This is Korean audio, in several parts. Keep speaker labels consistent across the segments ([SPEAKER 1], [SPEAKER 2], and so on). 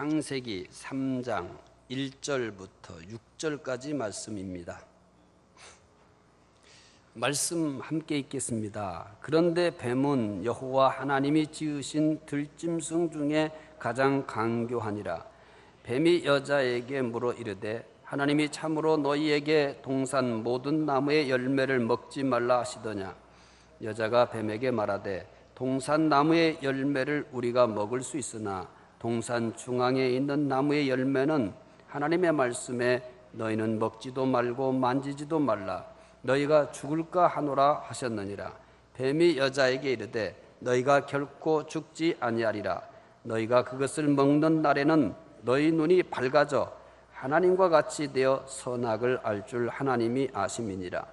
[SPEAKER 1] 창세기 3장 1절부터 6절까지 말씀입니다. 말씀 함께 읽겠습니다. 그런데 뱀은 여호와 하나님이 지으신 들짐승 중에 가장 강교하니라. 뱀이 여자에게 물어 이르되 하나님이 참으로 너희에게 동산 모든 나무의 열매를 먹지 말라 하시더냐. 여자가 뱀에게 말하되 동산 나무의 열매를 우리가 먹을 수 있으나 동산 중앙에 있는 나무의 열매는 하나님의 말씀에 너희는 먹지도 말고 만지지도 말라 너희가 죽을까 하노라 하셨느니라. 뱀이 여자에게 이르되 너희가 결코 죽지 아니하리라. 너희가 그것을 먹는 날에는 너희 눈이 밝아져 하나님과 같이 되어 선악을 알 줄 하나님이 아심이니라.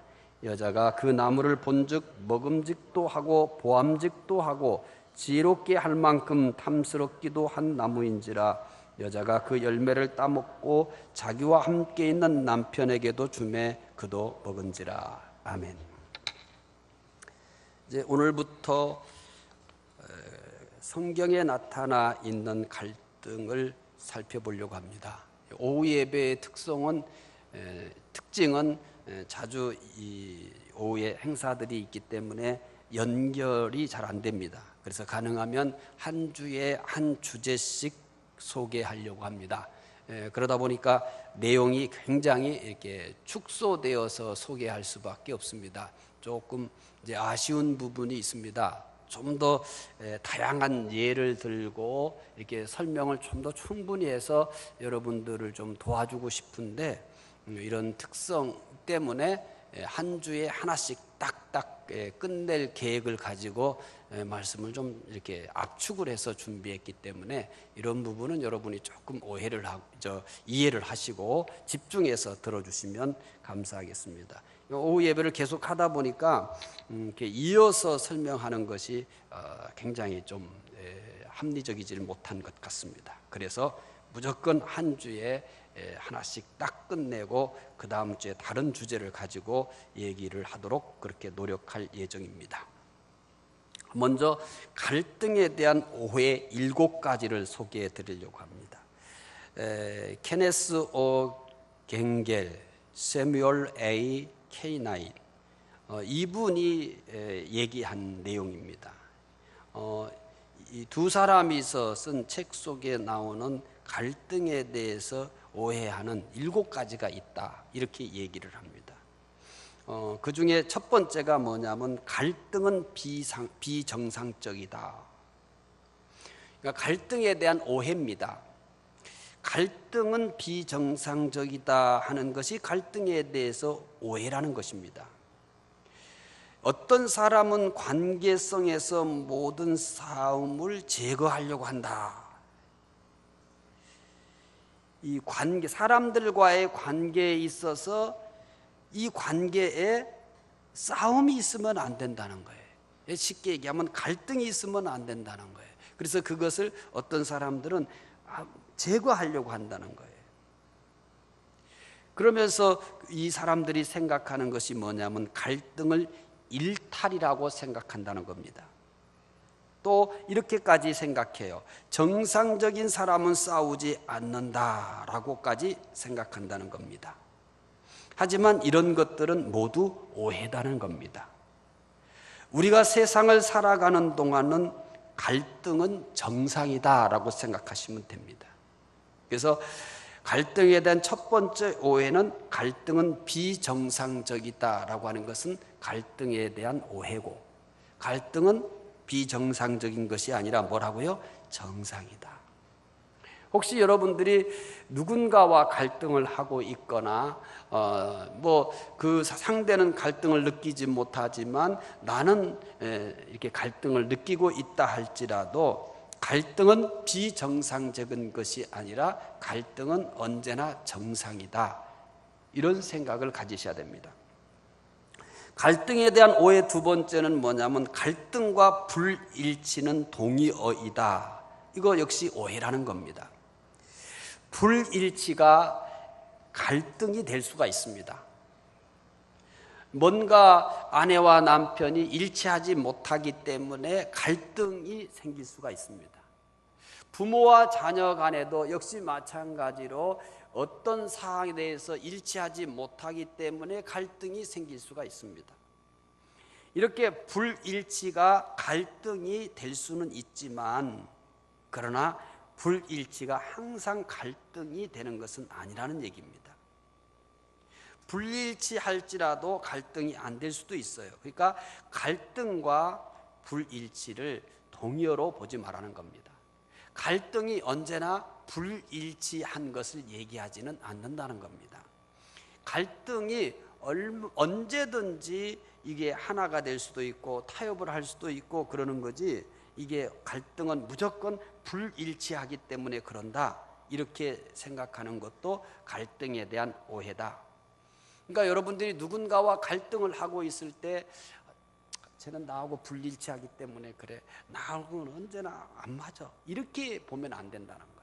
[SPEAKER 1] 여자가 그 나무를 본즉 먹음직도 하고 보암직도 하고 지혜롭게 할 만큼 탐스럽기도 한 나무인지라. 여자가 그 열매를 따먹고 자기와 함께 있는 남편에게도 주매 그도 먹은지라. 아멘. 이제 오늘부터 성경에 나타나 있는 갈등을 살펴보려고 합니다. 오후 예배의 특징은 자주 이 오후에 행사들이 있기 때문에 연결이 잘 안 됩니다. 그래서 가능하면 한 주에 한 주제씩 소개하려고 합니다. 그러다 보니까 내용이 굉장히 이렇게 축소되어서 소개할 수밖에 없습니다. 조금 이제 아쉬운 부분이 있습니다. 좀 더 다양한 예를 들고 이렇게 설명을 좀 더 충분히 해서 여러분들을 좀 도와주고 싶은데 이런 특성 때문에 한 주에 하나씩 딱딱 끝낼 계획을 가지고 말씀을 좀 이렇게 압축을 해서 준비했기 때문에 이런 부분은 여러분이 조금 이해를 하시고 집중해서 들어주시면 감사하겠습니다. 오후 예배를 계속 하다 보니까 이렇게 이어서 설명하는 것이 굉장히 좀 합리적이지 못한 것 같습니다. 그래서 무조건 한 주에 하나씩 딱 끝내고 그 다음 주에 다른 주제를 가지고 얘기를 하도록 그렇게 노력할 예정입니다. 먼저 갈등에 대한 오해 7가지를 소개해 드리려고 합니다. 케네스 O 갱겔, 세뮤얼 A 케이나인 이분이 얘기한 내용입니다. 이 두 사람이서 쓴 책 속에 나오는 갈등에 대해서 오해하는 7가지가 있다 이렇게 얘기를 합니다. 그 중에 첫 번째가 뭐냐면 갈등은 비정상적이다. 그러니까 갈등에 대한 오해입니다. 갈등은 비정상적이다 하는 것이 갈등에 대해서 오해라는 것입니다. 어떤 사람은 관계성에서 모든 싸움을 제거하려고 한다. 이 사람들과의 관계에 있어서 이 관계에 싸움이 있으면 안 된다는 거예요. 쉽게 얘기하면 갈등이 있으면 안 된다는 거예요. 그래서 그것을 어떤 사람들은 제거하려고 한다는 거예요. 그러면서 이 사람들이 생각하는 것이 뭐냐면 갈등을 일탈이라고 생각한다는 겁니다. 또 이렇게까지 생각해요. 정상적인 사람은 싸우지 않는다라고까지 생각한다는 겁니다. 하지만 이런 것들은 모두 오해다는 겁니다. 우리가 세상을 살아가는 동안은 갈등은 정상이다라고 생각하시면 됩니다. 그래서 갈등에 대한 첫 번째 오해는 갈등은 비정상적이다라고 하는 것은 갈등에 대한 오해고, 갈등은 비정상적인 것이 아니라 뭐라고요? 정상이다. 혹시 여러분들이 누군가와 갈등을 하고 있거나 그 상대는 갈등을 느끼지 못하지만 나는 이렇게 갈등을 느끼고 있다 할지라도 갈등은 비정상적인 것이 아니라 갈등은 언제나 정상이다. 이런 생각을 가지셔야 됩니다. 갈등에 대한 오해 두 번째는 뭐냐면 갈등과 불일치는 동의어이다. 이거 역시 오해라는 겁니다. 불일치가 갈등이 될 수가 있습니다. 뭔가 아내와 남편이 일치하지 못하기 때문에 갈등이 생길 수가 있습니다. 부모와 자녀 간에도 역시 마찬가지로 어떤 사항에 대해서 일치하지 못하기 때문에 갈등이 생길 수가 있습니다. 이렇게 불일치가 갈등이 될 수는 있지만, 그러나 불일치가 항상 갈등이 되는 것은 아니라는 얘기입니다. 불일치할지라도 갈등이 안 될 수도 있어요. 그러니까 갈등과 불일치를 동의어로 보지 말라는 겁니다. 갈등이 언제나 불일치한 것을 얘기하지는 않는다는 겁니다. 갈등이 언제든지 이게 하나가 될 수도 있고 타협을 할 수도 있고 그러는 거지, 이게 갈등은 무조건 불일치하기 때문에 그런다, 이렇게 생각하는 것도 갈등에 대한 오해다. 그러니까 여러분들이 누군가와 갈등을 하고 있을 때 쟤는 나하고 불일치하기 때문에 그래, 나하고는 언제나 안 맞아, 이렇게 보면 안 된다는 거예요.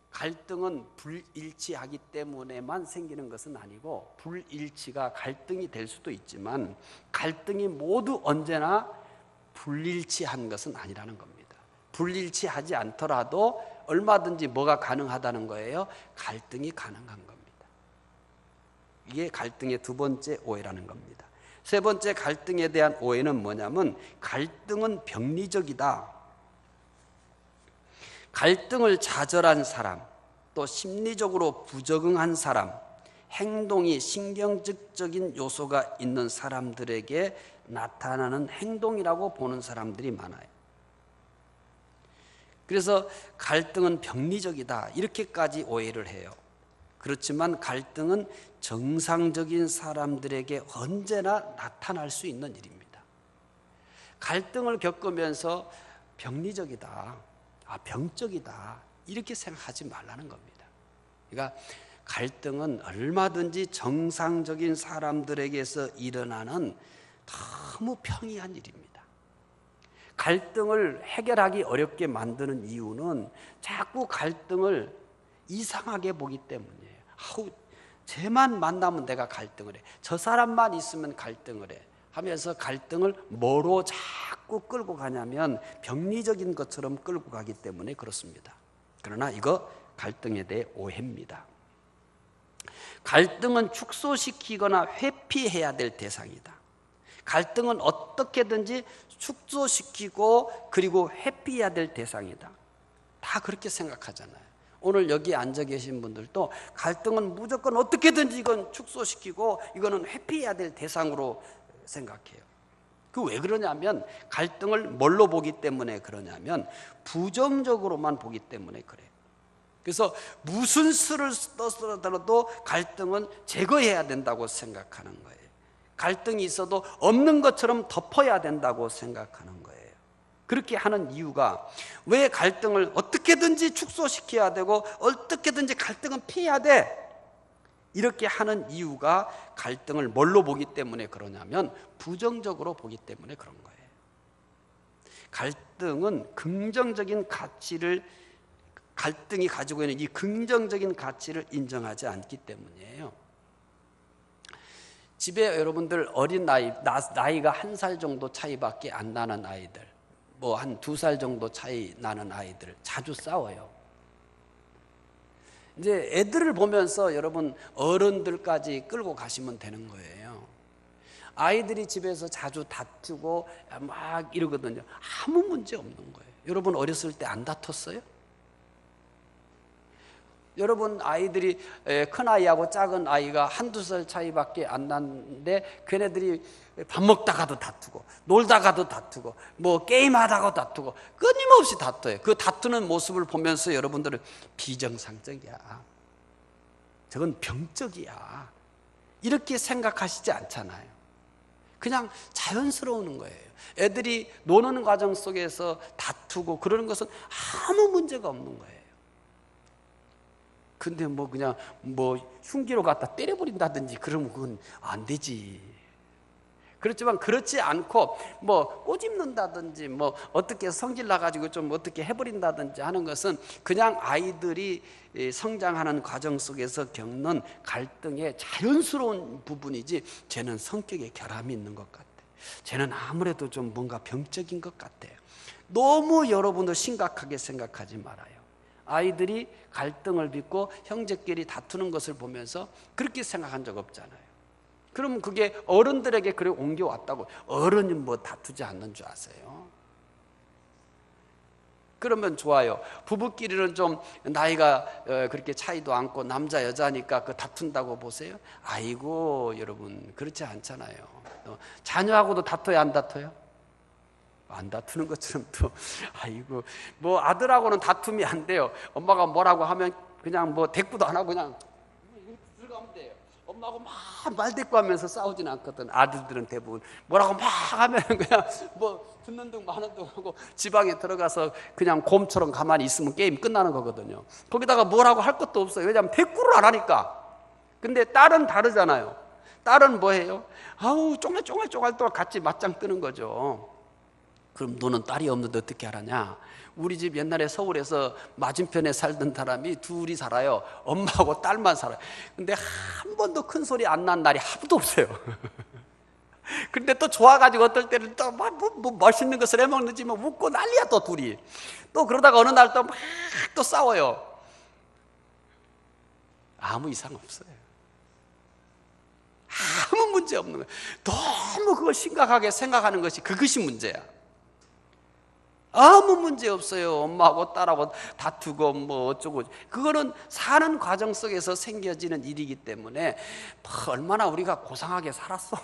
[SPEAKER 1] 갈등은 불일치하기 때문에만 생기는 것은 아니고, 불일치가 갈등이 될 수도 있지만 갈등이 모두 언제나 불일치한 것은 아니라는 겁니다. 불일치하지 않더라도 얼마든지 뭐가 가능하다는 거예요? 갈등이 가능한 겁니다. 이게 갈등의 두 번째 오해라는 겁니다. 세 번째 갈등에 대한 오해는 뭐냐면, 갈등은 병리적이다. 갈등을 좌절한 사람, 또 심리적으로 부적응한 사람, 행동이 신경질적인 요소가 있는 사람들에게 나타나는 행동이라고 보는 사람들이 많아요. 그래서 갈등은 병리적이다, 이렇게까지 오해를 해요. 그렇지만 갈등은 정상적인 사람들에게 언제나 나타날 수 있는 일입니다. 갈등을 겪으면서 병리적이다, 병적이다, 이렇게 생각하지 말라는 겁니다. 그러니까 갈등은 얼마든지 정상적인 사람들에게서 일어나는 너무 평이한 일입니다. 갈등을 해결하기 어렵게 만드는 이유는 자꾸 갈등을 이상하게 보기 때문이에요. 쟤만 만나면 내가 갈등을 해, 저 사람만 있으면 갈등을 해 하면서 갈등을 뭐로 자꾸 끌고 가냐면 병리적인 것처럼 끌고 가기 때문에 그렇습니다. 그러나 이거 갈등에 대해 오해입니다. 갈등은 축소시키거나 회피해야 될 대상이다. 갈등은 어떻게든지 축소시키고 그리고 회피해야 될 대상이다. 다 그렇게 생각하잖아요. 오늘 여기 앉아 계신 분들도 갈등은 무조건 어떻게든지 이건 축소시키고 이거는 회피해야 될 대상으로 생각해요. 그 왜 그러냐면, 갈등을 뭘로 보기 때문에 그러냐면 부정적으로만 보기 때문에 그래요. 그래서 무슨 수를 써서라도 갈등은 제거해야 된다고 생각하는 거예요. 갈등이 있어도 없는 것처럼 덮어야 된다고 생각하는 거예요. 그렇게 하는 이유가, 왜 갈등을 어떻게든지 축소시켜야 되고 어떻게든지 갈등은 피해야 돼, 이렇게 하는 이유가 갈등을 뭘로 보기 때문에 그러냐면 부정적으로 보기 때문에 그런 거예요. 갈등은 긍정적인 가치를, 갈등이 가지고 있는 이 긍정적인 가치를 인정하지 않기 때문이에요. 집에 여러분들 어린 나이가 1살 정도 차이밖에 안 나는 아이들, 뭐 한 2살 정도 차이 나는 아이들 자주 싸워요. 이제 애들을 보면서 여러분 어른들까지 끌고 가시면 되는 거예요. 아이들이 집에서 자주 다투고 막 이러거든요. 아무 문제 없는 거예요. 여러분 어렸을 때 안 다퉜어요? 여러분 아이들이, 큰 아이하고 작은 아이가 1~2살 차이밖에 안 나는데 걔네들이 밥 먹다가도 다투고 놀다가도 다투고 뭐 게임하다가도 다투고 끊임없이 다퉈요. 그 다투는 모습을 보면서 여러분들은 비정상적이야, 저건 병적이야, 이렇게 생각하시지 않잖아요. 그냥 자연스러운 거예요. 애들이 노는 과정 속에서 다투고 그러는 것은 아무 문제가 없는 거예요. 근데 뭐 그냥 뭐 흉기로 갖다 때려버린다든지 그러면 그건 안 되지. 그렇지만 그렇지 않고 뭐 꼬집는다든지 뭐 어떻게 성질 나가지고 좀 어떻게 해버린다든지 하는 것은 그냥 아이들이 성장하는 과정 속에서 겪는 갈등의 자연스러운 부분이지, 쟤는 성격에 결함이 있는 것 같아, 쟤는 아무래도 좀 뭔가 병적인 것 같아요, 너무 여러분도 심각하게 생각하지 말아요. 아이들이 갈등을 빚고 형제끼리 다투는 것을 보면서 그렇게 생각한 적 없잖아요. 그럼 그게 어른들에게 그래 옮겨왔다고 어른이 뭐 다투지 않는 줄 아세요? 그러면 좋아요. 부부끼리는 좀 나이가 그렇게 차이도 않고 남자 여자니까 그 다툰다고 보세요? 아이고 여러분 그렇지 않잖아요. 자녀하고도 다퉈야 안 다퉈요? 안 다투는 것처럼 또 아이고 뭐 아들하고는 다툼이 안 돼요. 엄마가 뭐라고 하면 그냥 뭐 대꾸도 안 하고 그냥 들어가면 돼요. 엄마하고 막 말대꾸하면서 싸우진 않거든. 아들들은 대부분 뭐라고 막 하면 그냥 뭐 듣는 둥 마는 둥 하고 지방에 들어가서 그냥 곰처럼 가만히 있으면 게임 끝나는 거거든요. 거기다가 뭐라고 할 것도 없어요. 왜냐하면 대꾸를 안 하니까. 근데 딸은 다르잖아요. 딸은 뭐예요? 아우 쫑알쫑알 또 같이 맞짱 뜨는 거죠. 그럼 너는 딸이 없는데 어떻게 알았냐? 우리 집 옛날에 서울에서 맞은편에 살던 사람이 둘이 살아요. 엄마하고 딸만 살아요. 근데 한 번도 큰 소리 안 난 날이 하루도 없어요. 근데 또 좋아가지고 어떨 때는 또 뭐 맛있는 것을 해먹는지 뭐 웃고 난리야 또 둘이. 또 그러다가 어느 날 또 막 또 싸워요. 아무 이상 없어요. 아무 문제 없는 거예요. 너무 그걸 심각하게 생각하는 것이 그것이 문제야. 아무 문제 없어요. 엄마하고 딸하고 다투고 뭐 어쩌고. 그거는 사는 과정 속에서 생겨지는 일이기 때문에 얼마나 우리가 고상하게 살았어.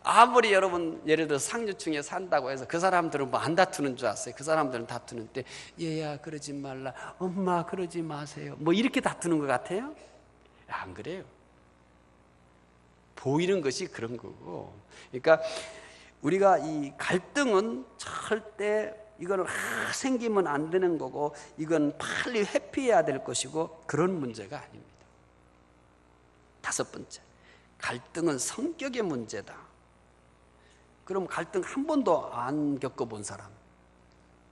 [SPEAKER 1] 아무리 여러분 예를 들어 상류층에 산다고 해서 그 사람들은 뭐 안 다투는 줄 아세요? 그 사람들은 다투는데 얘야 그러지 말라, 엄마 그러지 마세요, 뭐 이렇게 다투는 것 같아요? 안 그래요. 보이는 것이 그런 거고. 그러니까 우리가 이 갈등은 절대 이거는 생기면 안 되는 거고 이건 빨리 회피해야 될 것이고 그런 문제가 아닙니다. 다섯 번째, 갈등은 성격의 문제다. 그럼 갈등 한 번도 안 겪어본 사람,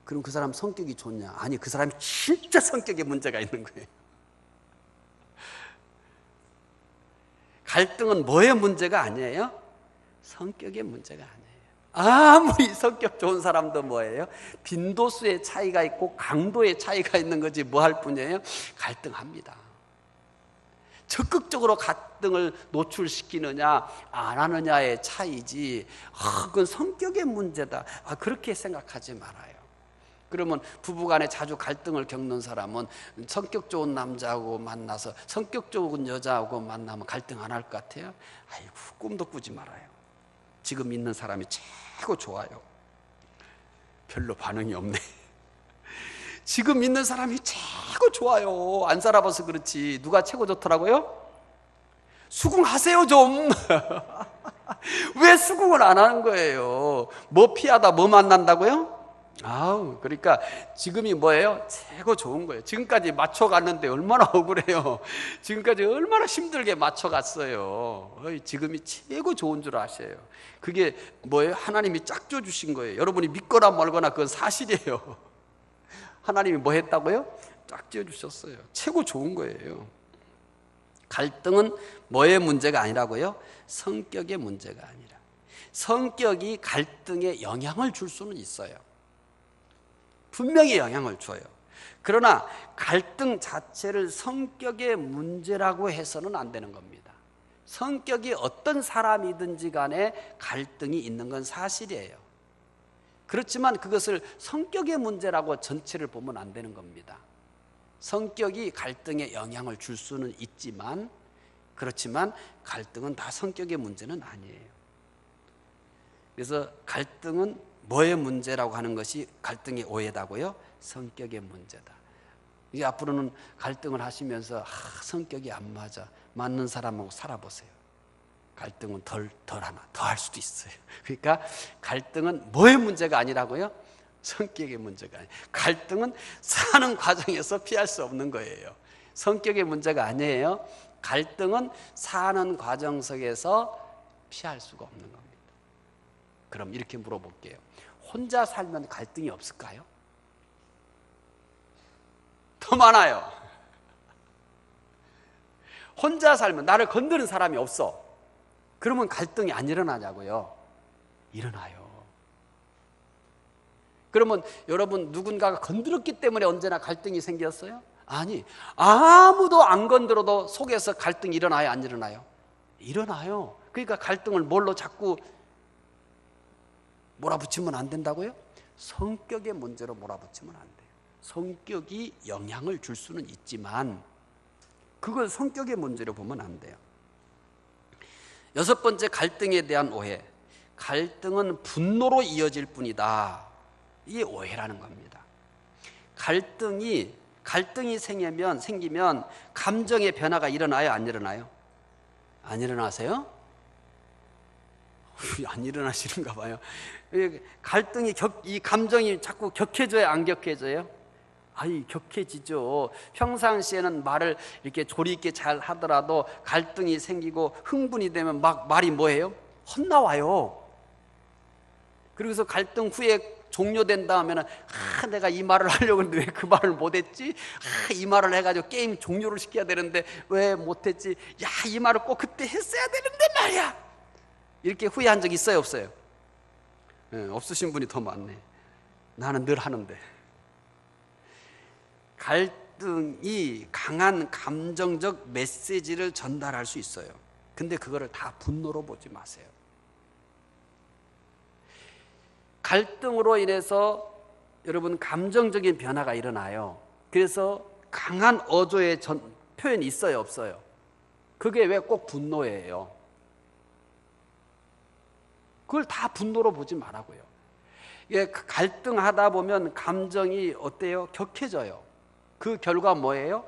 [SPEAKER 1] 그럼 그 사람 성격이 좋냐? 아니, 그 사람이 진짜 성격에 문제가 있는 거예요. 갈등은 뭐의 문제가 아니에요? 성격의 문제가 아니에요. 아무리 성격 좋은 사람도 뭐예요? 빈도수의 차이가 있고 강도의 차이가 있는 거지 뭐 할 뿐이에요? 갈등합니다. 적극적으로 갈등을 노출시키느냐 안 하느냐의 차이지 그건 성격의 문제다, 그렇게 생각하지 말아요. 그러면 부부간에 자주 갈등을 겪는 사람은 성격 좋은 남자하고 만나서 성격 좋은 여자하고 만나면 갈등 안 할 것 같아요? 아이고, 꿈도 꾸지 말아요. 지금 있는 사람이 최고 좋아요. 별로 반응이 없네. 지금 있는 사람이 최고 좋아요. 안 살아봐서 그렇지. 누가 최고 좋더라고요? 수긍하세요 좀. 왜 수긍을 안 하는 거예요? 뭐 피하다 뭐 만난다고요? 그러니까 지금이 뭐예요? 최고 좋은 거예요. 지금까지 맞춰갔는데 얼마나 억울해요. 지금까지 얼마나 힘들게 맞춰갔어요. 지금이 최고 좋은 줄 아셔요. 그게 뭐예요? 하나님이 짝줘 주신 거예요. 여러분이 믿거나 말거나 그건 사실이에요. 하나님이 뭐 했다고요? 짝지어 주셨어요. 최고 좋은 거예요. 갈등은 뭐의 문제가 아니라고요? 성격의 문제가 아니라. 성격이 갈등에 영향을 줄 수는 있어요. 분명히 영향을 줘요. 그러나 갈등 자체를 성격의 문제라고 해서는 안 되는 겁니다. 성격이 어떤 사람이든지 간에 갈등이 있는 건 사실이에요. 그렇지만 그것을 성격의 문제라고 전체를 보면 안 되는 겁니다. 성격이 갈등에 영향을 줄 수는 있지만, 그렇지만 갈등은 다 성격의 문제는 아니에요. 그래서 갈등은 뭐의 문제라고 하는 것이 갈등의 오해다고요? 성격의 문제다. 이제 앞으로는 갈등을 하시면서 성격이 안 맞아, 맞는 사람하고 살아보세요. 갈등은 덜 하나, 더 할 수도 있어요. 그러니까 갈등은 뭐의 문제가 아니라고요? 성격의 문제가 아니에요. 갈등은 사는 과정에서 피할 수 없는 거예요. 성격의 문제가 아니에요. 갈등은 사는 과정 속에서 피할 수가 없는 겁니다. 그럼 이렇게 물어볼게요. 혼자 살면 갈등이 없을까요? 더 많아요. 혼자 살면 나를 건드는 사람이 없어. 그러면 갈등이 안 일어나냐고요. 일어나요. 그러면 여러분, 누군가가 건드렸기 때문에 언제나 갈등이 생겼어요? 아니, 아무도 안 건드려도 속에서 갈등이 일어나요, 안 일어나요? 일어나요. 그러니까 갈등을 뭘로 자꾸 몰아붙이면 안 된다고요? 성격의 문제로 몰아붙이면 안 돼요. 성격이 영향을 줄 수는 있지만 그걸 성격의 문제로 보면 안 돼요. 여섯 번째, 갈등에 대한 오해. 갈등은 분노로 이어질 뿐이다. 이게 오해라는 겁니다. 갈등이 생기면 감정의 변화가 일어나요, 안 일어나요? 안 일어나세요? 안 일어나시는가 봐요. 이 감정이 자꾸 격해져요, 안 격해져요? 아니, 격해지죠. 평상시에는 말을 이렇게 조리 있게 잘 하더라도 갈등이 생기고 흥분이 되면 막 말이 뭐예요? 헛나와요. 그래서 갈등 후에 종료된 다음에는 내가 이 말을 하려고 했는데 왜 그 말을 못했지? 이 말을 해가지고 게임 종료를 시켜야 되는데 왜 못했지? 이 말을 꼭 그때 했어야 되는데 말이야. 이렇게 후회한 적 있어요, 없어요? 네, 없으신 분이 더 많네. 나는 늘 하는데. 갈등이 강한 감정적 메시지를 전달할 수 있어요. 근데 그거를 다 분노로 보지 마세요. 갈등으로 인해서 여러분 감정적인 변화가 일어나요. 그래서 강한 어조의 표현이 있어요, 없어요? 그게 왜 꼭 분노예요? 그걸 다 분노로 보지 말라고요. 이게 갈등하다 보면 감정이 어때요? 격해져요. 그 결과 뭐예요?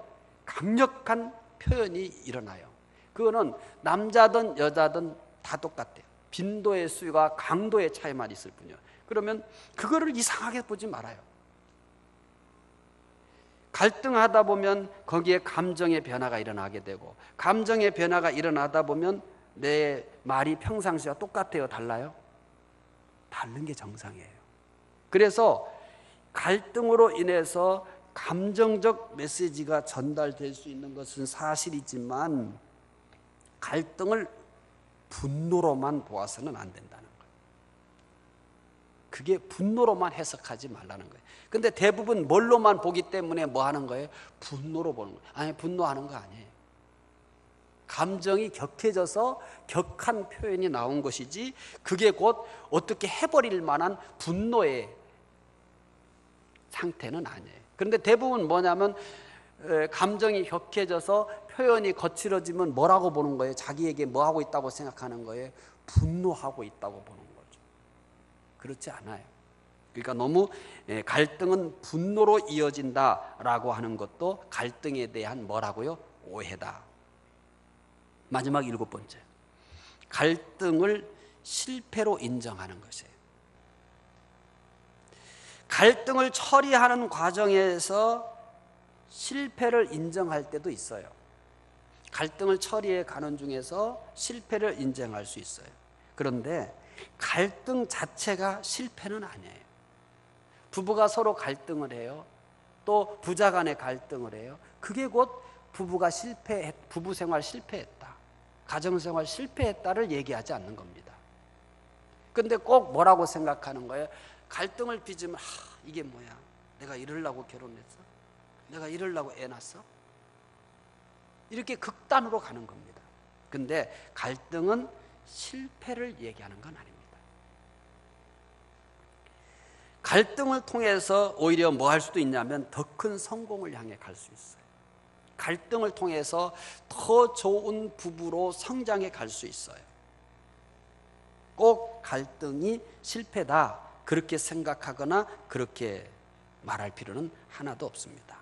[SPEAKER 1] 강력한 표현이 일어나요. 그거는 남자든 여자든 다 똑같아요. 빈도의 수와 강도의 차이만 있을 뿐이에요. 그러면 그거를 이상하게 보지 말아요. 갈등하다 보면 거기에 감정의 변화가 일어나게 되고, 감정의 변화가 일어나다 보면 내 말이 평상시와 똑같아요, 달라요? 다른 게 정상이에요. 그래서 갈등으로 인해서 감정적 메시지가 전달될 수 있는 것은 사실이지만 갈등을 분노로만 보아서는 안 된다는 거예요. 그게 분노로만 해석하지 말라는 거예요. 근데 대부분 뭘로만 보기 때문에 뭐 하는 거예요? 분노로 보는 거예요. 아니, 분노하는 거 아니에요. 감정이 격해져서 격한 표현이 나온 것이지 그게 곧 어떻게 해버릴 만한 분노의 상태는 아니에요. 그런데 대부분 뭐냐면 감정이 격해져서 표현이 거칠어지면 뭐라고 보는 거예요? 자기에게 뭐 하고 있다고 생각하는 거예요? 분노하고 있다고 보는 거죠. 그렇지 않아요. 그러니까 너무 갈등은 분노로 이어진다라고 하는 것도 갈등에 대한 뭐라고요? 오해다. 마지막 일곱 번째, 갈등을 실패로 인정하는 것이에요. 갈등을 처리하는 과정에서 실패를 인정할 때도 있어요. 갈등을 처리해 가는 중에서 실패를 인정할 수 있어요. 그런데 갈등 자체가 실패는 아니에요. 부부가 서로 갈등을 해요. 또 부자 간에 갈등을 해요. 그게 곧 부부 생활 실패했다, 가정생활 실패했다를 얘기하지 않는 겁니다. 그런데 꼭 뭐라고 생각하는 거예요? 갈등을 빚으면 이게 뭐야? 내가 이러려고 결혼했어? 내가 이러려고 애 낳았어? 이렇게 극단으로 가는 겁니다. 그런데 갈등은 실패를 얘기하는 건 아닙니다. 갈등을 통해서 오히려 뭐 할 수도 있냐면 더 큰 성공을 향해 갈 수 있어요. 갈등을 통해서 더 좋은 부부로 성장해 갈 수 있어요. 꼭 갈등이 실패다 그렇게 생각하거나 그렇게 말할 필요는 하나도 없습니다.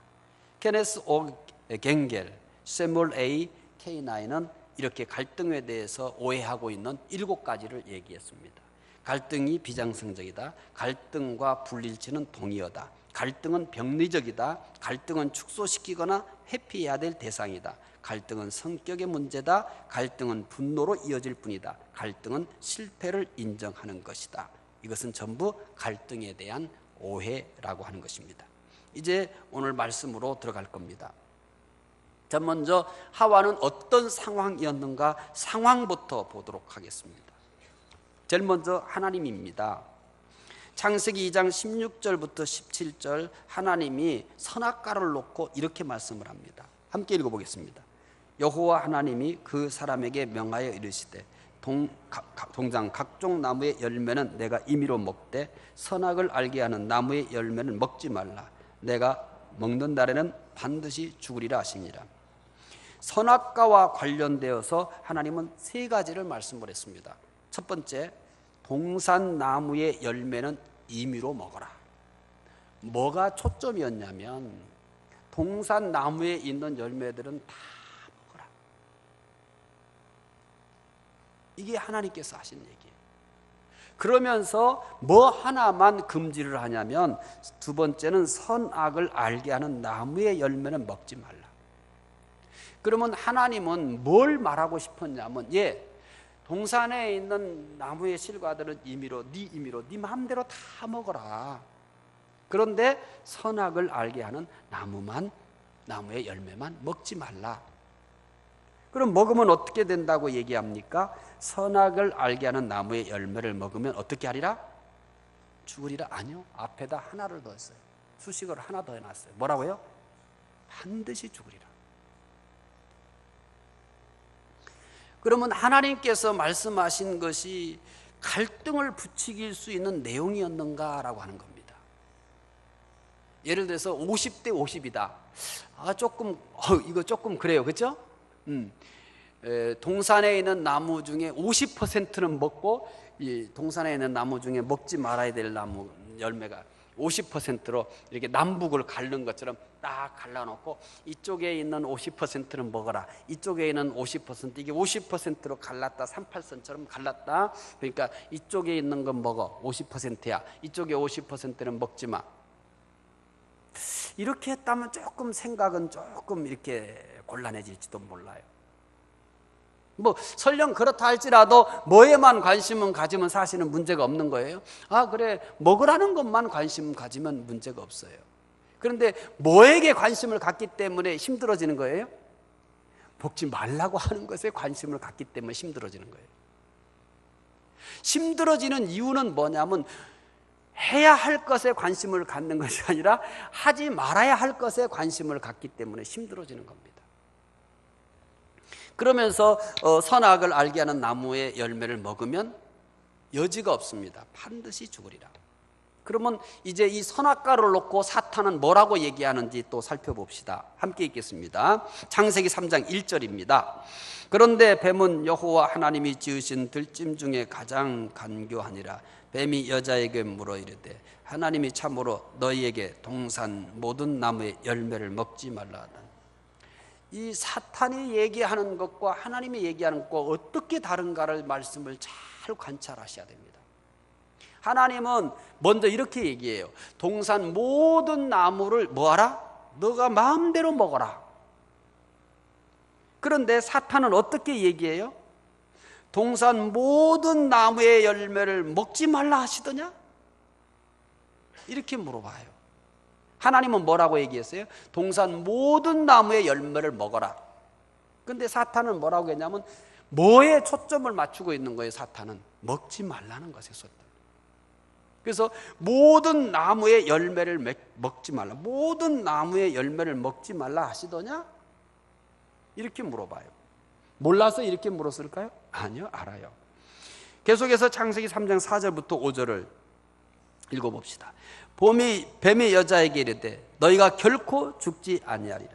[SPEAKER 1] 케네스 오 갱겔, 세물 A K9은 이렇게 갈등에 대해서 오해하고 있는 7가지를 얘기했습니다. 갈등이 비정상적이다. 갈등과 불일치는 동의어다. 갈등은 병리적이다. 갈등은 축소시키거나 회피해야 될 대상이다. 갈등은 성격의 문제다. 갈등은 분노로 이어질 뿐이다. 갈등은 실패를 인정하는 것이다. 이것은 전부 갈등에 대한 오해라고 하는 것입니다. 이제 오늘 말씀으로 들어갈 겁니다. 자, 먼저 하와는 어떤 상황이었는가 상황부터 보도록 하겠습니다. 제일 먼저 하나님입니다. 창세기 2장 16절부터 17절 하나님이 선악과를 놓고 이렇게 말씀을 합니다. 함께 읽어보겠습니다. 여호와 하나님이 그 사람에게 명하여 이르시되 동장 각종 나무의 열매는 내가 임의로 먹되 선악을 알게 하는 나무의 열매는 먹지 말라. 내가 먹는 날에는 반드시 죽으리라 하시니라. 선악과와 관련되어서 하나님은 세 가지를 말씀을 했습니다. 첫 번째, 동산나무의 열매는 임의로 먹어라. 뭐가 초점이었냐면 동산나무에 있는 열매들은 다 먹어라. 이게 하나님께서 하신 얘기예요. 그러면서 뭐 하나만 금지를 하냐면 두 번째는 선악을 알게 하는 나무의 열매는 먹지 말라. 그러면 하나님은 뭘 말하고 싶었냐면 동산에 있는 나무의 실과들은 임의로 네 마음대로 다 먹어라. 그런데 선악을 알게 하는 나무의 열매만 먹지 말라. 그럼 먹으면 어떻게 된다고 얘기합니까? 선악을 알게 하는 나무의 열매를 먹으면 어떻게 하리라? 죽으리라? 아니요. 앞에다 하나를 더했어요. 수식어를 하나 더 해놨어요. 뭐라고요? 반드시 죽으리라. 그러면 하나님께서 말씀하신 것이 갈등을 부추길 수 있는 내용이었는가라고 하는 겁니다. 예를 들어서 50대 50이다. 이거 조금 그래요. 그렇죠? 동산에 있는 나무 중에 50%는 먹고 이 동산에 있는 나무 중에 먹지 말아야 될 나무 열매가 50%로 이렇게 남북을 가른 것처럼 딱 갈라놓고 이쪽에 있는 50%는 먹어라. 이쪽에 있는 50% 이게 50%로 갈랐다. 38선처럼 갈랐다. 그러니까 이쪽에 있는 건 먹어. 50%야. 이쪽에 50%는 먹지 마. 이렇게 했다면 생각은 조금 이렇게 곤란해질지도 몰라요. 설령 그렇다 할지라도 뭐에만 관심은 가지면 사실은 문제가 없는 거예요. 그래, 먹으라는 것만 관심 가지면 문제가 없어요. 그런데 뭐에게 관심을 갖기 때문에 힘들어지는 거예요? 먹지 말라고 하는 것에 관심을 갖기 때문에 힘들어지는 거예요. 힘들어지는 이유는 뭐냐면 해야 할 것에 관심을 갖는 것이 아니라 하지 말아야 할 것에 관심을 갖기 때문에 힘들어지는 겁니다. 그러면서 선악을 알게 하는 나무의 열매를 먹으면 여지가 없습니다. 반드시 죽으리라. 그러면 이제 이 선악과를 놓고 사탄은 뭐라고 얘기하는지 또 살펴봅시다. 함께 읽겠습니다. 창세기 3장 1절입니다. 그런데 뱀은 여호와 하나님이 지으신 들짐 중에 가장 간교하니라. 뱀이 여자에게 물어 이르되 하나님이 참으로 너희에게 동산 모든 나무의 열매를 먹지 말라 하다. 이 사탄이 얘기하는 것과 하나님이 얘기하는 것과 어떻게 다른가를 말씀을 잘 관찰하셔야 됩니다. 하나님은 먼저 이렇게 얘기해요. 동산 모든 나무를 뭐하라? 너가 마음대로 먹어라. 그런데 사탄은 어떻게 얘기해요? 동산 모든 나무의 열매를 먹지 말라 하시더냐? 이렇게 물어봐요. 하나님은 뭐라고 얘기했어요? 동산 모든 나무의 열매를 먹어라. 근데 사탄은 뭐라고 했냐면 뭐에 초점을 맞추고 있는 거예요? 사탄은 먹지 말라는 것에 초점. 그래서 모든 나무의 열매를 먹지 말라. 모든 나무의 열매를 먹지 말라 하시더냐? 이렇게 물어봐요. 몰라서 이렇게 물었을까요? 아니요, 알아요. 계속해서 창세기 3장 4절부터 5절을 읽어봅시다. 뱀이 여자에게 이르되 너희가 결코 죽지 아니하리라.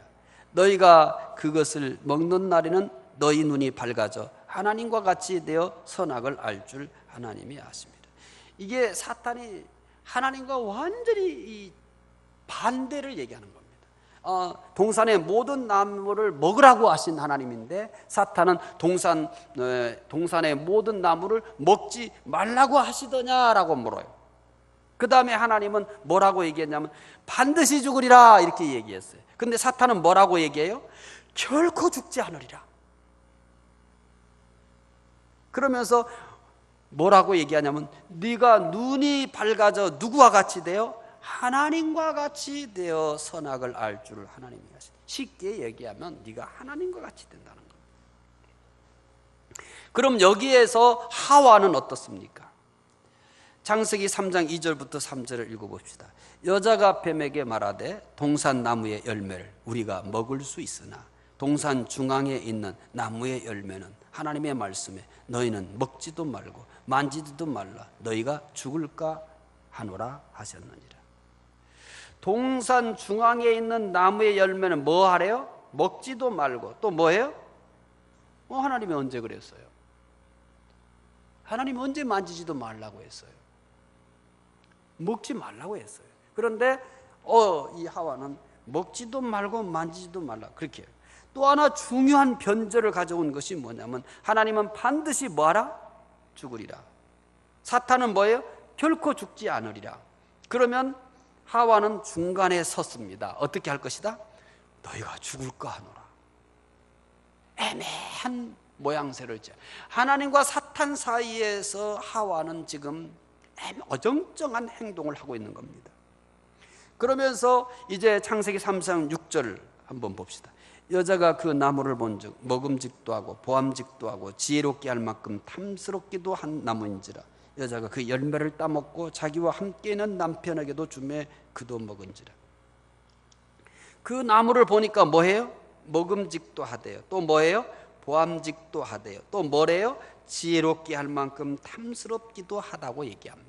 [SPEAKER 1] 너희가 그것을 먹는 날에는 너희 눈이 밝아져 하나님과 같이 되어 선악을 알 줄 하나님이 아십니다. 이게 사탄이 하나님과 완전히 반대를 얘기하는 겁니다. 동산의 모든 나무를 먹으라고 하신 하나님인데 사탄은 동산의 모든 나무를 먹지 말라고 하시더냐라고 물어요. 그 다음에 하나님은 뭐라고 얘기했냐면 반드시 죽으리라 이렇게 얘기했어요. 근데 사탄은 뭐라고 얘기해요? 결코 죽지 않으리라. 그러면서 뭐라고 얘기하냐면 네가 눈이 밝아져 누구와 같이 되어? 하나님과 같이 되어 선악을 알 줄을 하나님이 하시다. 쉽게 얘기하면 네가 하나님과 같이 된다는 겁니다. 그럼 여기에서 하와는 어떻습니까? 창세기 3장 2절부터 3절을 읽어봅시다. 여자가 뱀에게 말하되 동산 나무의 열매를 우리가 먹을 수 있으나 동산 중앙에 있는 나무의 열매는 하나님의 말씀에 너희는 먹지도 말고 만지지도 말라 너희가 죽을까 하노라 하셨느니라. 동산 중앙에 있는 나무의 열매는 뭐 하래요? 먹지도 말고 또 뭐예요? 하나님이 언제 그랬어요? 하나님이 언제 만지지도 말라고 했어요? 먹지 말라고 했어요. 그런데 이 하와는 먹지도 말고 만지지도 말라 그렇게 해요. 또 하나 중요한 변절을 가져온 것이 뭐냐면 하나님은 반드시 뭐하라? 죽으리라. 사탄은 뭐예요? 결코 죽지 않으리라. 그러면 하와는 중간에 섰습니다. 어떻게 할 것이다? 너희가 죽을까 하노라. 애매한 모양새를 재. 하나님과 사탄 사이에서 하와는 지금 어정쩡한 행동을 하고 있는 겁니다. 그러면서 이제 창세기 3장 6절을 한번 봅시다. 여자가 그 나무를 본즉 먹음직도 하고 보암직도 하고 지혜롭게 할 만큼 탐스럽기도 한 나무인지라 여자가 그 열매를 따먹고 자기와 함께 있는 남편에게도 주매 그도 먹은지라. 그 나무를 보니까 뭐해요? 먹음직도 하대요. 또 뭐예요? 보암직도 하대요. 또 뭐래요? 지혜롭게 할 만큼 탐스럽기도 하다고 얘기합니다.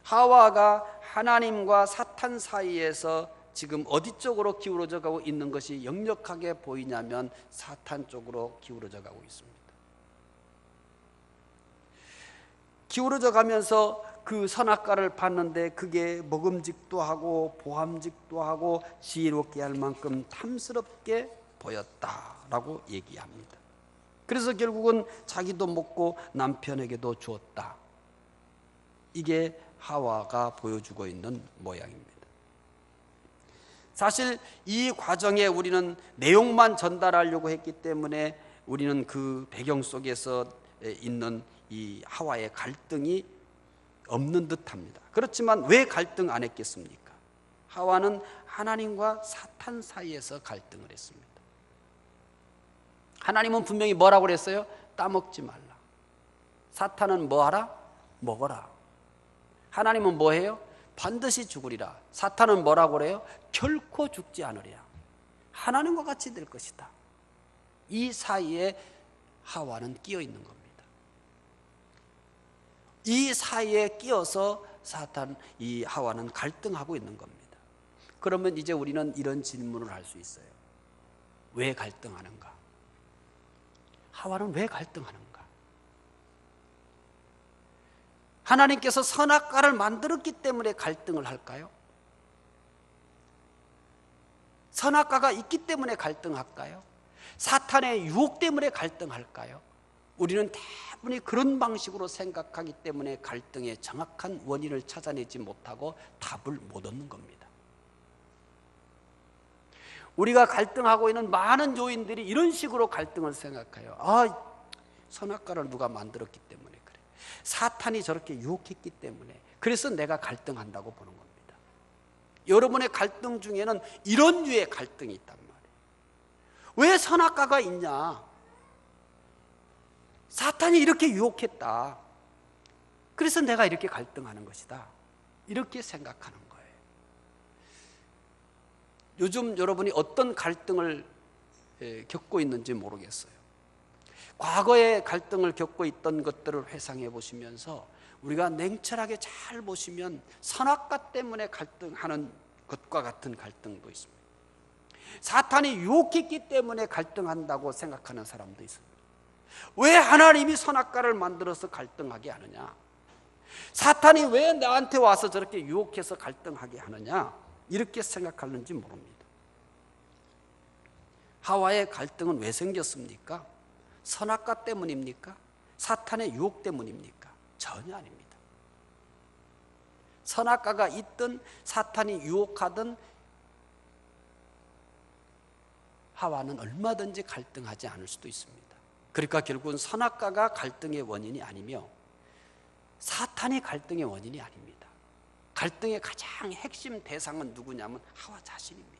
[SPEAKER 1] 하와가 하나님과 사탄 사이에서 지금 어디 쪽으로 기울어져 가고 있는 것이 역력하게 보이냐면 사탄 쪽으로 기울어져 가고 있습니다. 기울어져 가면서 그 선악과를 봤는데 그게 먹음직도 하고 보암직도 하고 지혜롭게 할 만큼 탐스럽게 보였다라고 얘기합니다. 그래서 결국은 자기도 먹고 남편에게도 주었다. 이게 하와가 보여주고 있는 모양입니다. 사실 이 과정에 우리는 내용만 전달하려고 했기 때문에 우리는 그 배경 속에서 있는 이 하와의 갈등이 없는 듯합니다. 그렇지만 왜 갈등 안 했겠습니까? 하와는 하나님과 사탄 사이에서 갈등을 했습니다. 하나님은 분명히 뭐라고 그랬어요? 따먹지 말라. 사탄은 뭐하라? 먹어라. 하나님은 뭐해요? 반드시 죽으리라. 사탄은 뭐라고 그래요? 결코 죽지 않으리라. 하나님과 같이 될 것이다. 이 사이에 하와는 끼어 있는 겁니다. 이 사이에 끼어서 이 하와는 갈등하고 있는 겁니다. 그러면 이제 우리는 이런 질문을 할 수 있어요. 왜 갈등하는가? 하와는 왜 갈등하는가? 하나님께서 선악과를 만들었기 때문에 갈등을 할까요? 선악과가 있기 때문에 갈등할까요? 사탄의 유혹 때문에 갈등할까요? 우리는 대부분이 그런 방식으로 생각하기 때문에 갈등의 정확한 원인을 찾아내지 못하고 답을 못 얻는 겁니다. 우리가 갈등하고 있는 많은 요인들이 이런 식으로 갈등을 생각해요. 선악과를 누가 만들었기 때문에 그래. 사탄이 저렇게 유혹했기 때문에 그래서 내가 갈등한다고 보는 겁니다. 여러분의 갈등 중에는 이런 류의 갈등이 있단 말이에요. 왜 선악과가 있냐? 사탄이 이렇게 유혹했다. 그래서 내가 이렇게 갈등하는 것이다. 이렇게 생각하는 거예요. 요즘 여러분이 어떤 갈등을 겪고 있는지 모르겠어요. 과거에 갈등을 겪고 있던 것들을 회상해 보시면서 우리가 냉철하게 잘 보시면 선악과 때문에 갈등하는 것과 같은 갈등도 있습니다. 사탄이 유혹했기 때문에 갈등한다고 생각하는 사람도 있습니다. 왜 하나님이 선악과를 만들어서 갈등하게 하느냐? 사탄이 왜 나한테 와서 저렇게 유혹해서 갈등하게 하느냐? 이렇게 생각하는지 모릅니다. 하와의 갈등은 왜 생겼습니까? 선악과 때문입니까? 사탄의 유혹 때문입니까? 전혀 아닙니다. 선악과가 있든 사탄이 유혹하든 하와는 얼마든지 갈등하지 않을 수도 있습니다. 그러니까 결국은 선악과가 갈등의 원인이 아니며 사탄이 갈등의 원인이 아닙니다. 갈등의 가장 핵심 대상은 누구냐면 하와 자신입니다.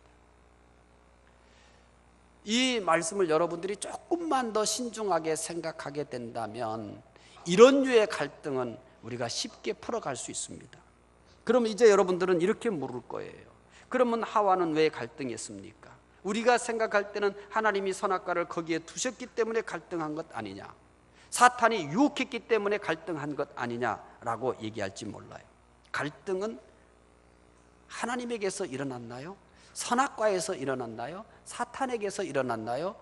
[SPEAKER 1] 이 말씀을 여러분들이 조금만 더 신중하게 생각하게 된다면 이런 류의 갈등은 우리가 쉽게 풀어갈 수 있습니다. 그럼 이제 여러분들은 이렇게 물을 거예요. 그러면 하와는 왜 갈등했습니까? 우리가 생각할 때는 하나님이 선악과를 거기에 두셨기 때문에 갈등한 것 아니냐, 사탄이 유혹했기 때문에 갈등한 것 아니냐라고 얘기할지 몰라요. 갈등은 하나님에게서 일어났나요? 선악과에서 일어났나요? 사탄에게서 일어났나요?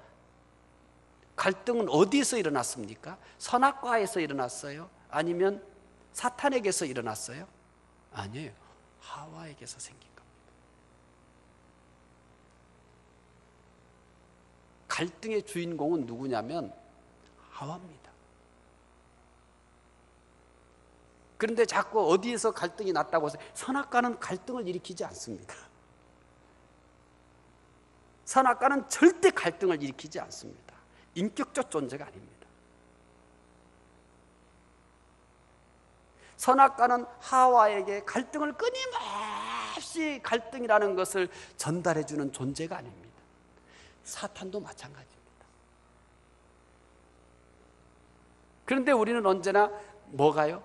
[SPEAKER 1] 갈등은 어디에서 일어났습니까? 선악과에서 일어났어요? 아니면 사탄에게서 일어났어요? 아니에요. 하와에게서 생긴 겁니다. 갈등의 주인공은 누구냐면 하와입니다. 그런데 자꾸 어디에서 갈등이 났다고 해서, 선악과는 갈등을 일으키지 않습니다. 선악과는 절대 갈등을 일으키지 않습니다. 인격적 존재가 아닙니다. 선악과는 하와에게 갈등을 끊임없이 갈등이라는 것을 전달해주는 존재가 아닙니다. 사탄도 마찬가지입니다. 그런데 우리는 언제나 뭐가요?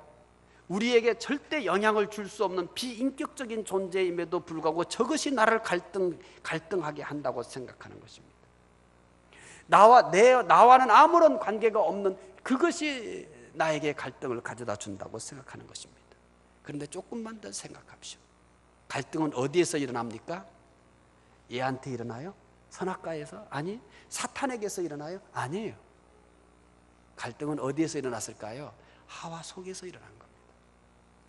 [SPEAKER 1] 우리에게 절대 영향을 줄 수 없는 비인격적인 존재임에도 불구하고 저것이 나를 갈등하게 한다고 생각하는 것입니다. 나와는 아무런 관계가 없는 그것이 나에게 갈등을 가져다 준다고 생각하는 것입니다. 그런데 조금만 더 생각합시오. 갈등은 어디에서 일어납니까? 얘한테 일어나요? 선악과에서? 아니. 사탄에게서 일어나요? 아니에요. 갈등은 어디에서 일어났을까요? 하와 속에서 일어난 겁니다.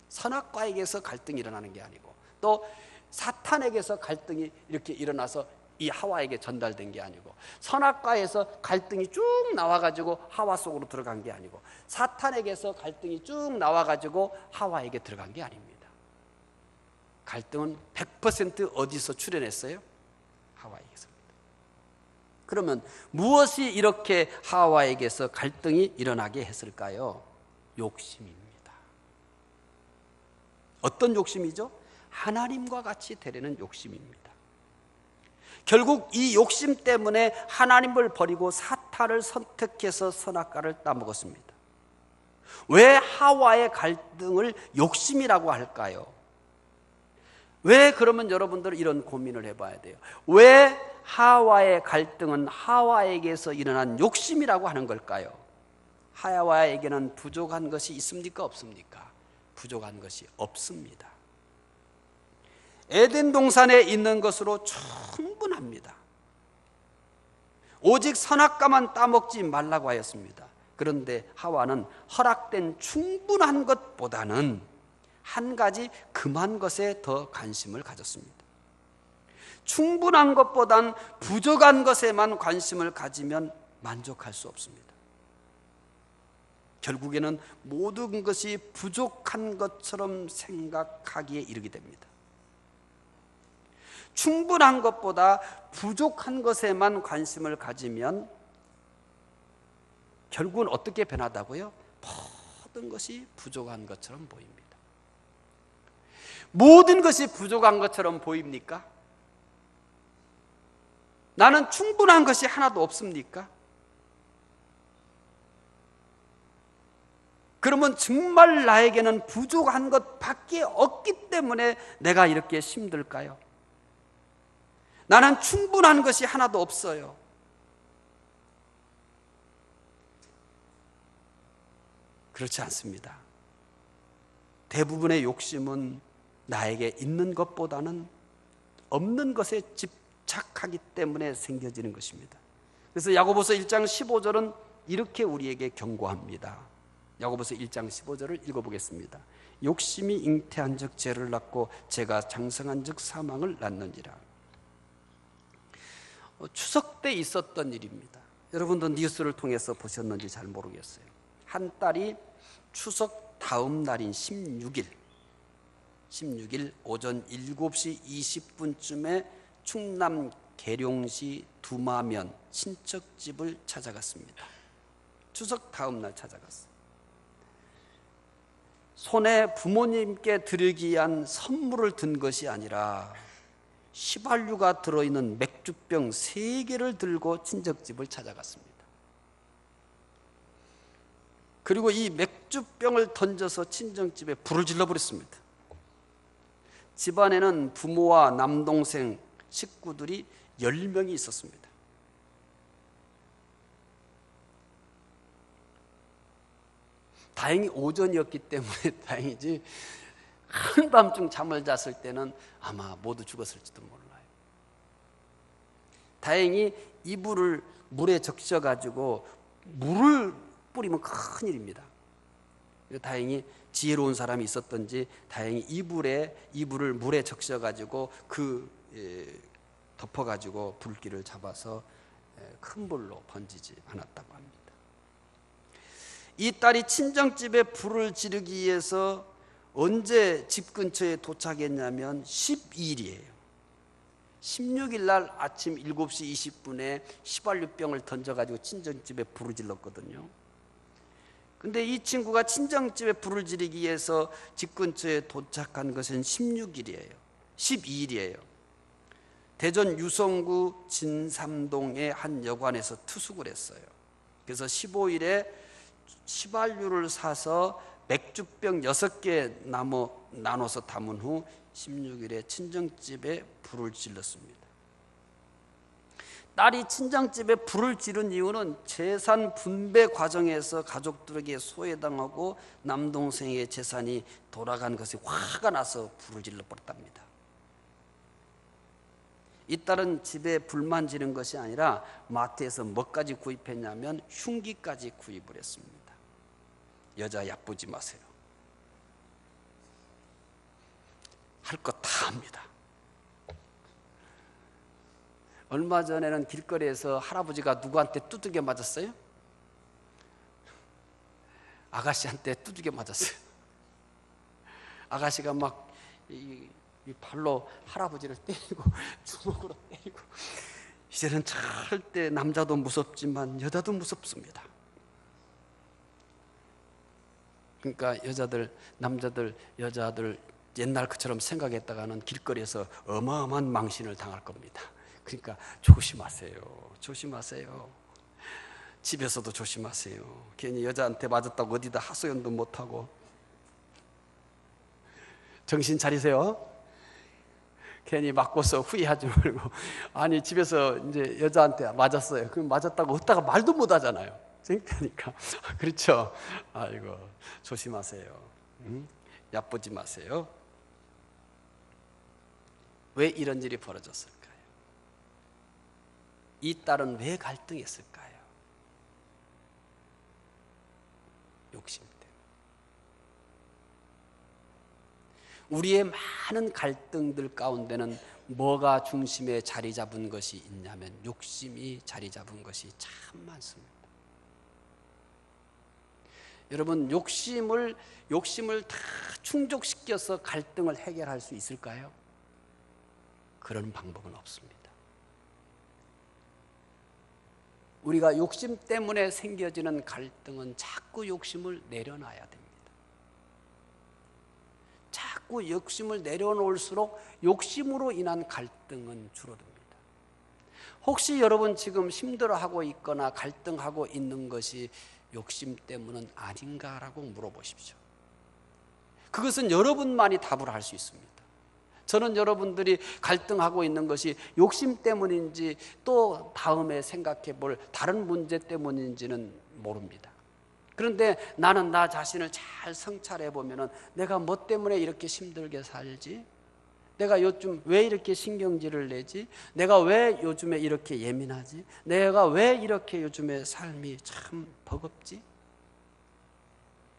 [SPEAKER 1] 선악과에게서 갈등이 일어나는 게 아니고, 또 사탄에게서 갈등이 이렇게 일어나서 이 하와에게 전달된 게 아니고, 선악과에서 갈등이 쭉 나와가지고 하와 속으로 들어간 게 아니고, 사탄에게서 갈등이 쭉 나와가지고 하와에게 들어간 게 아닙니다. 갈등은 100% 어디서 출현했어요? 하와에게서입니다. 그러면 무엇이 이렇게 하와에게서 갈등이 일어나게 했을까요? 욕심입니다. 어떤 욕심이죠? 하나님과 같이 되려는 욕심입니다. 결국 이 욕심 때문에 하나님을 버리고 사탄을 선택해서 선악과를 따먹었습니다. 왜 하와의 갈등을 욕심이라고 할까요? 왜 그러면 여러분들 이런 고민을 해봐야 돼요. 왜 하와의 갈등은 하와에게서 일어난 욕심이라고 하는 걸까요? 하와에게는 부족한 것이 있습니까? 없습니까? 부족한 것이 없습니다. 에덴 동산에 있는 것으로 충분합니다. 오직 선악과만 따먹지 말라고 하였습니다. 그런데 하와는 허락된 충분한 것보다는 한 가지 금한 것에 더 관심을 가졌습니다. 충분한 것보단 부족한 것에만 관심을 가지면 만족할 수 없습니다. 결국에는 모든 것이 부족한 것처럼 생각하기에 이르게 됩니다. 충분한 것보다 부족한 것에만 관심을 가지면 결국은 어떻게 변하다고요? 모든 것이 부족한 것처럼 보입니다. 모든 것이 부족한 것처럼 보입니까? 나는 충분한 것이 하나도 없습니까? 그러면 정말 나에게는 부족한 것밖에 없기 때문에 내가 이렇게 힘들까요? 나는 충분한 것이 하나도 없어요. 그렇지 않습니다. 대부분의 욕심은 나에게 있는 것보다는 없는 것에 집착하기 때문에 생겨지는 것입니다. 그래서 야고보서 1장 15절은 이렇게 우리에게 경고합니다. 야고보서 1장 15절을 읽어보겠습니다. 욕심이 잉태한 즉 죄를 낳고 죄가 장성한 즉 사망을 낳느니라. 추석 때 있었던 일입니다. 여러분도 뉴스를 통해서 보셨는지 잘 모르겠어요. 한 딸이 추석 다음 날인 16일 오전 7시 20분쯤에 충남 계룡시 두마면 친척집을 찾아갔습니다. 추석 다음 날 찾아갔어요. 손에 부모님께 드리기 위한 선물을 든 것이 아니라 휘발유가 들어있는 맥주병 3개를 들고 친척집을 찾아갔습니다. 그리고 이 맥주병을 던져서 친정집에 불을 질러버렸습니다. 집안에는 부모와 남동생, 식구들이 10명이 있었습니다. 다행히 오전이었기 때문에 다행이지, 한밤중 잠을 잤을 때는 아마 모두 죽었을지도 몰라요. 다행히 이불을 물에 적셔가지고 물을 뿌리면 큰일입니다. 다행히 지혜로운 사람이 있었던지 다행히 이불을 물에 적셔가지고 덮어가지고 불길을 잡아서 큰 불로 번지지 않았다고 합니다. 이 딸이 친정집에 불을 지르기 위해서 언제 집 근처에 도착했냐면 12일이에요. 16일 날 아침 7시 20분에 휘발유병을 던져가지고 친정집에 불을 질렀거든요. 근데 이 친구가 친정집에 불을 지르기 위해서 집 근처에 도착한 것은 16일이에요. 12일이에요. 대전 유성구 진삼동의 한 여관에서 투숙을 했어요. 그래서 15일에 휘발유를 사서 맥주병 6개 나눠서 담은 후 16일에 친정집에 불을 질렀습니다. 딸이 친정집에 불을 지른 이유는 재산 분배 과정에서 가족들에게 소외당하고 남동생의 재산이 돌아간 것에 화가 나서 불을 질러버렸답니다. 이 딸은 집에 불만 지른 것이 아니라 마트에서 뭐까지 구입했냐면 흉기까지 구입을 했습니다. 여자 얕보지 마세요. 할 것 다 합니다. 얼마 전에는 길거리에서 할아버지가 누구한테 두들겨 맞았어요? 아가씨한테 두들겨 맞았어요. 아가씨가 막 이 발로 할아버지를 때리고 주먹으로 때리고. 이제는 절대 남자도 무섭지만 여자도 무섭습니다. 그러니까 남자들, 여자들 옛날 것처럼 생각했다가는 길거리에서 어마어마한 망신을 당할 겁니다. 그러니까 조심하세요. 조심하세요. 집에서도 조심하세요. 괜히 여자한테 맞았다고 어디다 하소연도 못하고. 정신 차리세요. 괜히 맞고서 후회하지 말고. 아니 집에서 이제 여자한테 맞았어요. 그럼 맞았다고 어디다가 말도 못 하잖아요. 창피하니까. 그렇죠. 아이고 조심하세요. 얕보지 마세요. 왜 이런 일이 벌어졌을까요? 이 딸은 왜 갈등했을까요? 욕심 때문에. 우리의 많은 갈등들 가운데는 뭐가 중심에 자리 잡은 것이 있냐면 욕심이 자리 잡은 것이 참 많습니다. 여러분, 욕심을 다 충족시켜서 갈등을 해결할 수 있을까요? 그런 방법은 없습니다. 우리가 욕심 때문에 생겨지는 갈등은 자꾸 욕심을 내려놔야 됩니다. 자꾸 욕심을 내려놓을수록 욕심으로 인한 갈등은 줄어듭니다. 혹시 여러분 지금 힘들어하고 있거나 갈등하고 있는 것이 욕심 때문은 아닌가라고 물어보십시오. 그것은 여러분만이 답을 할 수 있습니다. 저는 여러분들이 갈등하고 있는 것이 욕심 때문인지 또 다음에 생각해 볼 다른 문제 때문인지는 모릅니다. 그런데 나는 나 자신을 잘 성찰해 보면은 내가 뭐 때문에 이렇게 힘들게 살지? 내가 요즘 왜 이렇게 신경질을 내지? 내가 왜 요즘에 이렇게 예민하지? 내가 왜 이렇게 요즘에 삶이 참 버겁지?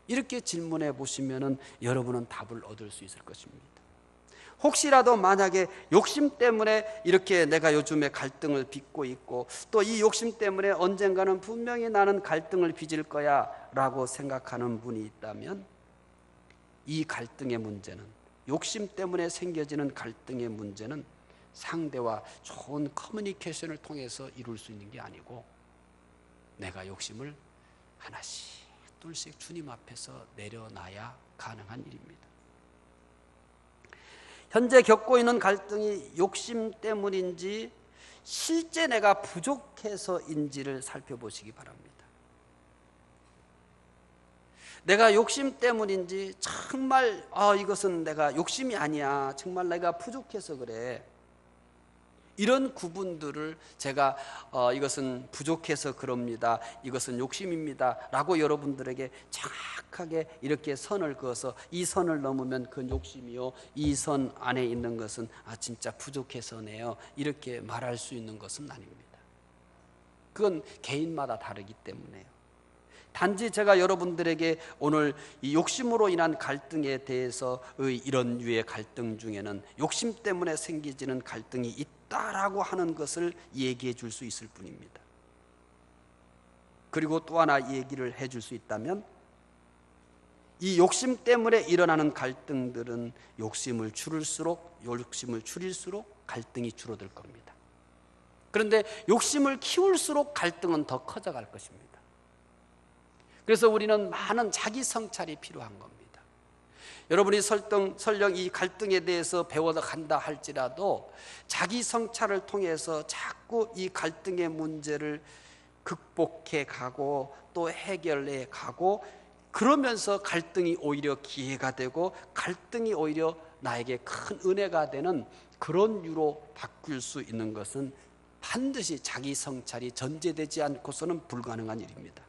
[SPEAKER 1] 이렇게 질문해 보시면은 여러분은 답을 얻을 수 있을 것입니다. 혹시라도 만약에 욕심 때문에 이렇게 내가 요즘에 갈등을 빚고 있고 또 이 욕심 때문에 언젠가는 분명히 나는 갈등을 빚을 거야 라고 생각하는 분이 있다면 이 갈등의 문제는, 욕심 때문에 생겨지는 갈등의 문제는 상대와 좋은 커뮤니케이션을 통해서 이룰 수 있는 게 아니고 내가 욕심을 하나씩 둘씩 주님 앞에서 내려놔야 가능한 일입니다. 현재 겪고 있는 갈등이 욕심 때문인지 실제 내가 부족해서인지를 살펴보시기 바랍니다. 내가 욕심 때문인지 정말 이것은 내가 욕심이 아니야, 정말 내가 부족해서 그래, 이런 구분들을 제가 이것은 부족해서 그럽니다, 이것은 욕심입니다 라고 여러분들에게 정확하게 이렇게 선을 그어서 이 선을 넘으면 그건 욕심이요, 이 선 안에 있는 것은 진짜 부족해서네요, 이렇게 말할 수 있는 것은 아닙니다. 그건 개인마다 다르기 때문에요. 단지 제가 여러분들에게 오늘 이 욕심으로 인한 갈등에 대해서의 이런 유의 갈등 중에는 욕심 때문에 생기지는 갈등이 있다라고 하는 것을 얘기해 줄 수 있을 뿐입니다. 그리고 또 하나 얘기를 해 줄 수 있다면, 이 욕심 때문에 일어나는 갈등들은 욕심을 줄일수록 갈등이 줄어들 겁니다. 그런데 욕심을 키울수록 갈등은 더 커져갈 것입니다. 그래서 우리는 많은 자기 성찰이 필요한 겁니다. 여러분이 설령 이 갈등에 대해서 배워간다 할지라도 자기 성찰을 통해서 자꾸 이 갈등의 문제를 극복해 가고 또 해결해 가고, 그러면서 갈등이 오히려 기회가 되고 갈등이 오히려 나에게 큰 은혜가 되는 그런 유로 바뀔 수 있는 것은 반드시 자기 성찰이 전제되지 않고서는 불가능한 일입니다.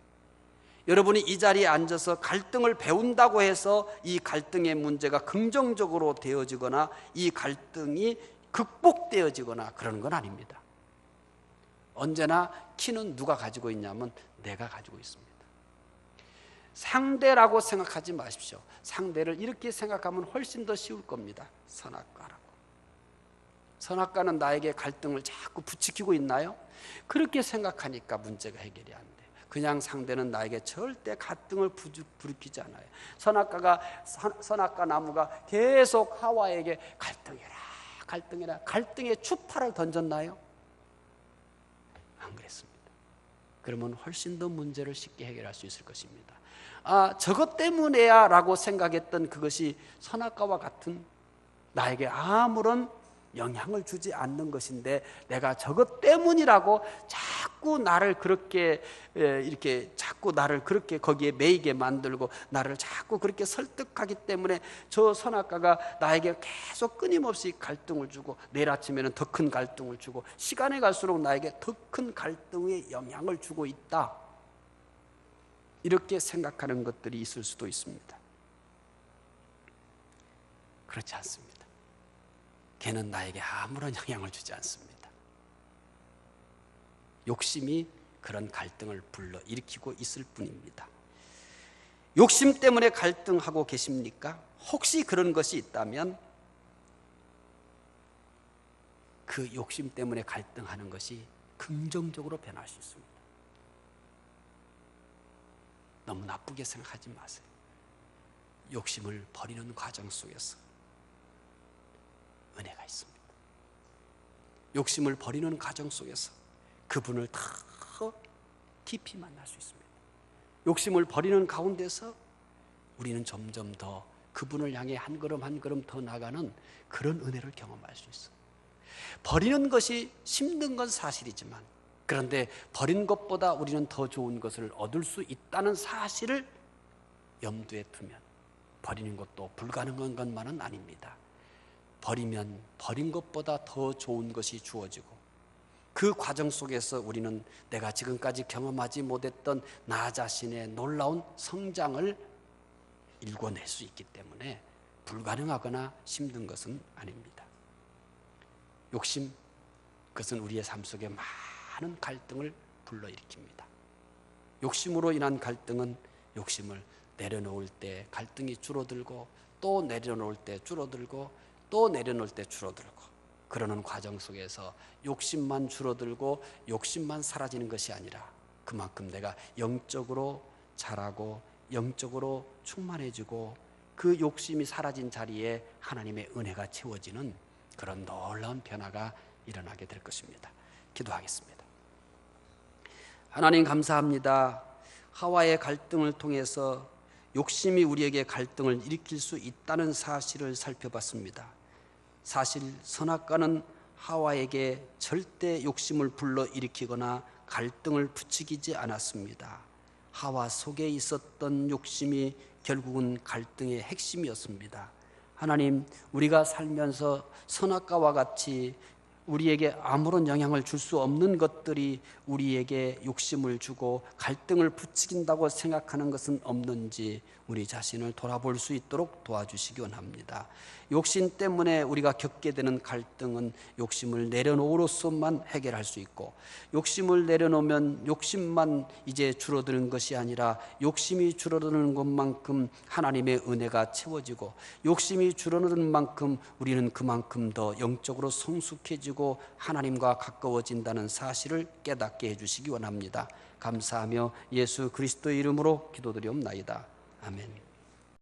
[SPEAKER 1] 여러분이 이 자리에 앉아서 갈등을 배운다고 해서 이 갈등의 문제가 긍정적으로 되어지거나 이 갈등이 극복되어지거나 그러는 건 아닙니다. 언제나 키는 누가 가지고 있냐면 내가 가지고 있습니다. 상대라고 생각하지 마십시오. 상대를 이렇게 생각하면 훨씬 더 쉬울 겁니다. 선악과라고. 선악과는 나에게 갈등을 자꾸 부추기고 있나요? 그렇게 생각하니까 문제가 해결이 안 돼요. 그냥 상대는 나에게 절대 갈등을 부추기지 않아요. 선악과 나무가 계속 하와에게 갈등해라, 갈등의 추파를 던졌나요? 안 그랬습니다. 그러면 훨씬 더 문제를 쉽게 해결할 수 있을 것입니다. 저것 때문에야 라고 생각했던 그것이 선악과와 같은 나에게 아무런 영향을 주지 않는 것인데, 내가 저것 때문이라고 자꾸 나를 그렇게 거기에 매이게 만들고 나를 자꾸 그렇게 설득하기 때문에 저 선악과가 나에게 계속 끊임없이 갈등을 주고, 내일 아침에는 더 큰 갈등을 주고, 시간이 갈수록 나에게 더 큰 갈등의 영향을 주고 있다, 이렇게 생각하는 것들이 있을 수도 있습니다. 그렇지 않습니다. 걔는 나에게 아무런 영향을 주지 않습니다. 욕심이 그런 갈등을 불러일으키고 있을 뿐입니다. 욕심 때문에 갈등하고 계십니까? 혹시 그런 것이 있다면 그 욕심 때문에 갈등하는 것이 긍정적으로 변할 수 있습니다. 너무 나쁘게 생각하지 마세요. 욕심을 버리는 과정 속에서 은혜가 있습니다. 욕심을 버리는 과정 속에서 그분을 더 깊이 만날 수 있습니다. 욕심을 버리는 가운데서 우리는 점점 더 그분을 향해 한 걸음 한 걸음 더 나가는 그런 은혜를 경험할 수 있어요. 버리는 것이 힘든 건 사실이지만, 그런데 버린 것보다 우리는 더 좋은 것을 얻을 수 있다는 사실을 염두에 두면 버리는 것도 불가능한 것만은 아닙니다. 버리면 버린 것보다 더 좋은 것이 주어지고, 그 과정 속에서 우리는 내가 지금까지 경험하지 못했던 나 자신의 놀라운 성장을 일궈낼 수 있기 때문에 불가능하거나 힘든 것은 아닙니다. 욕심, 그것은 우리의 삶 속에 많은 갈등을 불러일으킵니다. 욕심으로 인한 갈등은 욕심을 내려놓을 때 갈등이 줄어들고, 또 내려놓을 때 줄어들고, 또 내려놓을 때 줄어들고, 그러는 과정 속에서 욕심만 줄어들고 욕심만 사라지는 것이 아니라 그만큼 내가 영적으로 자라고 영적으로 충만해지고, 그 욕심이 사라진 자리에 하나님의 은혜가 채워지는 그런 놀라운 변화가 일어나게 될 것입니다. 기도하겠습니다. 하나님 감사합니다. 하와의 갈등을 통해서 욕심이 우리에게 갈등을 일으킬 수 있다는 사실을 살펴봤습니다. 사실 선악과는 하와에게 절대 욕심을 불러일으키거나 갈등을 부추기지 않았습니다. 하와 속에 있었던 욕심이 결국은 갈등의 핵심이었습니다. 하나님, 우리가 살면서 선악과와 같이 우리에게 아무런 영향을 줄 수 없는 것들이 우리에게 욕심을 주고 갈등을 부추긴다고 생각하는 것은 없는지 우리 자신을 돌아볼 수 있도록 도와주시기 원합니다. 욕심 때문에 우리가 겪게 되는 갈등은 욕심을 내려놓음으로써만 해결할 수 있고, 욕심을 내려놓으면 욕심만 이제 줄어드는 것이 아니라 욕심이 줄어드는 것만큼 하나님의 은혜가 채워지고, 욕심이 줄어드는 만큼 우리는 그만큼 더 영적으로 성숙해지고 하나님과 가까워진다는 사실을 깨닫게 해주시기 원합니다. 감사하며 예수 그리스도의 이름으로 기도드리옵나이다. 아멘.